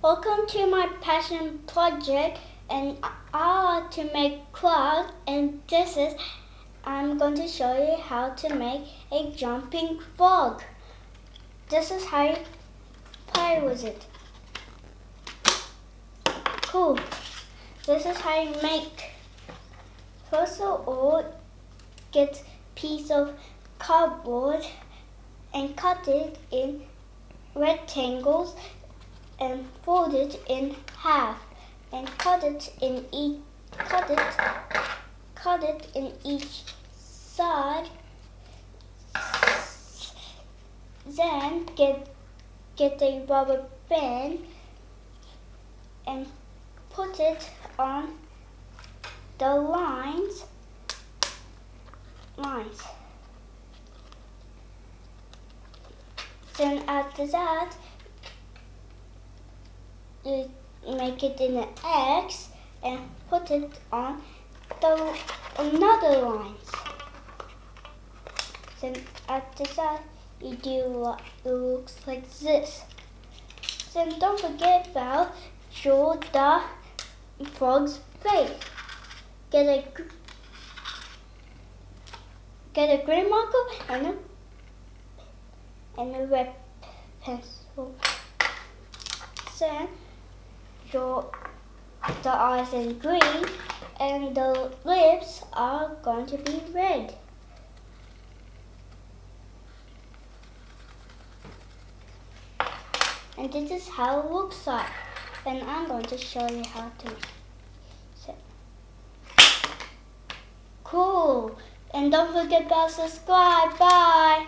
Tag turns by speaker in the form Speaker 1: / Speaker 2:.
Speaker 1: Welcome to my passion project, and I want to make clouds, and I'm going to show you how to make a jumping frog. This is how you play with it. Cool. This is how you make. First of all, get a piece of cardboard and cut it in rectangles and fold it in half and cut it in each side. Then get a rubber band and put it on the lines. Then after that, you make it in an X and put it on another lines. Then after that, you do what it looks like this. Then don't forget about draw the frog's face. Get a green marker and a red pencil. Then draw the eyes in green and the lips are going to be red. And this is how it looks like. And I'm going to show you how to set. Cool. And don't forget to subscribe. Bye.